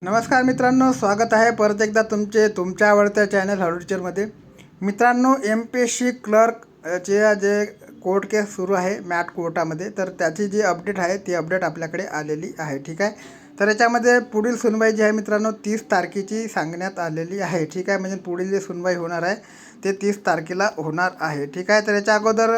नमस्कार मित्रांनो, स्वागत आहे परत एकदा तुमच्या आवडत्या चॅनल हॅलो टीचरमध्ये. मित्रांनो, MPSC क्लर्क जे कोर्ट केस सुरू आहे मॅट कोर्टामध्ये, तर त्याची जी अपडेट आहे ती अपडेट आपल्याकडे आलेली आहे. ठीक आहे, तर याच्यामध्ये पुढील सुनवाई जी आहे मित्रांनो 30 तारखेची सांगण्यात आलेली आहे. ठीक आहे, म्हणजे पुढील जे सुनवाई होणार आहे ते 30 तारखेला होणार आहे. ठीक आहे, तर याच्या अगोदर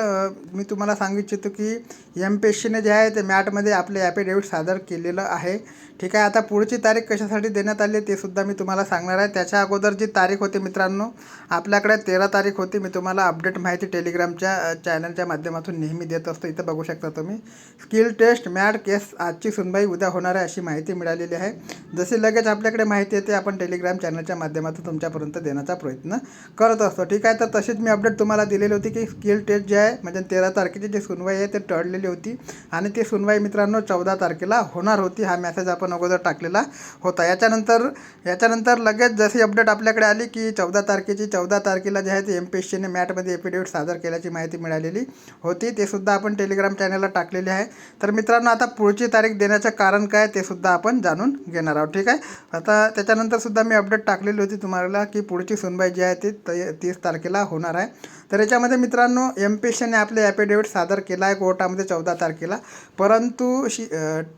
मी तुम्हाला सांगू इच्छितो की MPSCने जे आहे ते मॅटमध्ये आपले ॲफिडेविट सादर केलेलं आहे. ठीक आहे, आता पुढची तारीख कशासाठी देण्यात आली ते सुद्धा मी तुम्हाला सांगणार आहे. त्याच्या अगोदर जी तारीख होती मित्रांनो, आपल्याकडे 13 तारीख होती. मी तुम्हाला अपडेट माहिती टेलिग्रामच्या चॅनलच्या माध्यमातून नेहमी देत असतो. इथं बघू शकता तुम्ही, स्किल टेस्ट मॅट केस आजची सुनवाई उद्या होणार आहे अशी माहिती मिळालेली आहे. जशी लगेच आपल्याकडे माहिती येते आपण टेलिग्राम चॅनलच्या माध्यमातून तुमच्यापर्यंत देण्याचा प्रयत्न करत असतो. ठीक आहे, तर तशीच मी अपडेट तुम्हाला दिलेली होती की स्किल टेस्ट जे आहे म्हणजे 13 तारखेची जी सुनवाई आहे ते टळलेली होती आणि ती सुनवाई मित्रांनो 14 तारखेला होणार होती. हा मेसेज आपण अगोदर टाकलेला होता. याच्यानंतर लगेच जशी अपडेट आपल्याकडे आली की 14 तारखेला जे आहे ते MPSCने मॅटमध्ये एफिडेविट सादर केल्याची माहिती मिळालेली होती. ते सुद्धा आपण टेलिग्राम चॅनलला टाकलेले आहे. तर मित्रांनो, आता पुढची तारीख देण्याचं कारण काय ते सुद्धा आपण जाणून घेणार आहोत. ठीक आहे, आता त्याच्यानंतर सुद्धा मी अपडेट टाकलेली होती तुम्हाला की पुढची सुनवाई जी आहे ती 30 तारखेला होणार आहे. तर याच्यामध्ये मित्रांनो MPSCने आपले ॲफिडेविट सादर केला आहे कोर्टामध्ये 14 तारखेला, परंतु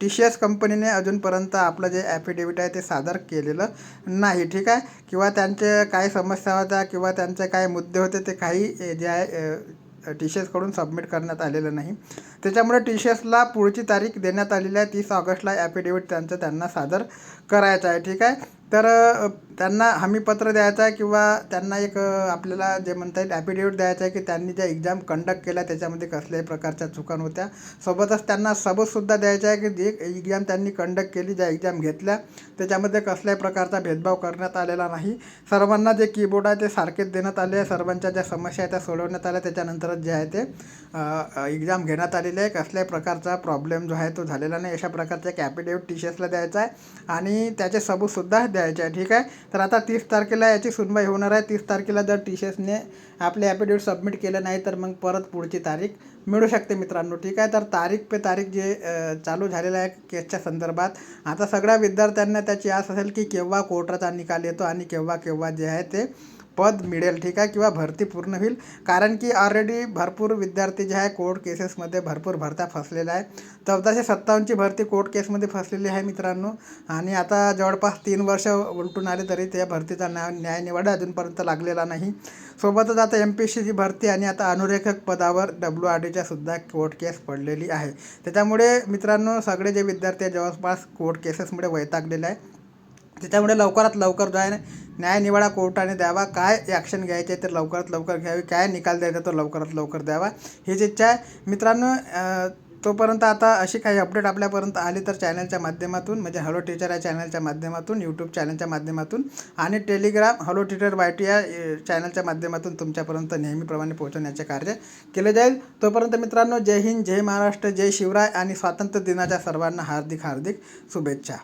TCS कंपनीने अजूनपर्यंत आपलं जे ॲफिडेविट आहे ते सादर केलेलं नाही. ठीक आहे, किंवा त्यांचे काय समस्या होत्या किंवा त्यांचे काय मुद्दे होते ते काही जे आहे TCSकडून सबमिट करण्यात आलेलं नाही. त्याच्यामुळे TCSला पुढची तारीख देण्यात आलेली आहे 30 ऑगस्टला ॲफिडेविट त्यांना सादर करायचं आहे. ठीक आहे, तर त्यांना हमीपत्र द्यायचं आहे किंवा त्यांना एक आपल्याला जे म्हणता येईल ॲफिडेविट द्यायचं आहे की त्यांनी ज्या एक्झाम कंडक्ट केल्या त्याच्यामध्ये कसल्याही प्रकारच्या चुका नव्हत्या. सोबतच त्यांना सबूतसुद्धा द्यायचं आहे की जे एक्झाम त्यांनी कंडक्ट केली, ज्या एक्झाम घेतल्या त्याच्यामध्ये कसल्याही प्रकारचा भेदभाव करण्यात आलेला नाही. सर्वांना जे कीबोर्ड आहे ते सारखेच देण्यात आले आहे. सर्वांच्या ज्या समस्या आहेत त्या सोडवण्यात आल्या. त्याच्यानंतरच जे आहे ते एक्झाम घेण्यात आलेली आहे. कसल्याही प्रकारचा प्रॉब्लेम जो आहे तो झालेला नाही. अशा प्रकारचा एक ॲफिडेविट TCSला द्यायचा आहे आणि त्याचे सबूतसुद्धा द्यायचे आहे. ठीक आहे, तर आता 30 तारखेला याची सुनवाई होणार आहे. 30 तारखेला जर TCSने आपले ॲफिडेविट सबमिट केलं नाही तर मग परत पुढची तारीख मिळू शकते मित्रांनो. ठीक आहे, तर तारीख पे तारीख जे चालू झालेलं आहे केसच्या संदर्भात, आता सगळ्या विद्यार्थ्यांना त्याची आस असेल की केव्हा कोर्टाचा निकाल येतो आणि केव्हा जे आहे ते पद मिळेल. ठीक आहे, किंवा भरती पूर्ण होईल. कारण की ऑलरेडी भरपूर विद्यार्थी जे आहे कोर्ट केसेसमध्ये भरपूर भरत्या फसलेला आहे. 1457ची भरती कोर्ट केसमध्ये फसलेली आहे मित्रांनो, आणि आता जवळपास 3 वर्ष उलटून आले तरी त्या भरतीचा न्याय निवाडा अजूनपर्यंत लागलेला नाही. सोबतच आता MPSCची भरती आणि आता अनुरेखक पदावर WRDच्या सुद्धा कोर्ट केस पडलेली आहे. त्याच्यामुळे मित्रांनो सगळे जे विद्यार्थी जवळपास कोर्ट केसेसमुळे वैतागलेले आहे. त्याच्यामुळे लवकरात लवकर जो आहे न्याय निवाडा कोर्टाने द्यावा. काय ॲक्शन घ्यायचे ते लवकरात लवकर घ्यावी, काय निकाल द्यायचा तो लवकरात लवकर द्यावा, हीच इच्छा आहे मित्रांनो. तोपर्यंत आता अशी काही अपडेट आपल्यापर्यंत आली तर चॅनलच्या माध्यमातून म्हणजे हॅलो टीचर या चॅनलच्या माध्यमातून, यूट्यूब चॅनलच्या माध्यमातून आणि टेलिग्राम हॅलो टीचर YT या चॅनलच्या माध्यमातून तुमच्यापर्यंत नेहमीप्रमाणे पोहोचवण्याचे कार्य केले जाईल. तोपर्यंत मित्रांनो, जय हिंद, जय महाराष्ट्र, जय शिवराय आणि स्वातंत्र्य दिनाच्या सर्वांना हार्दिक शुभेच्छा.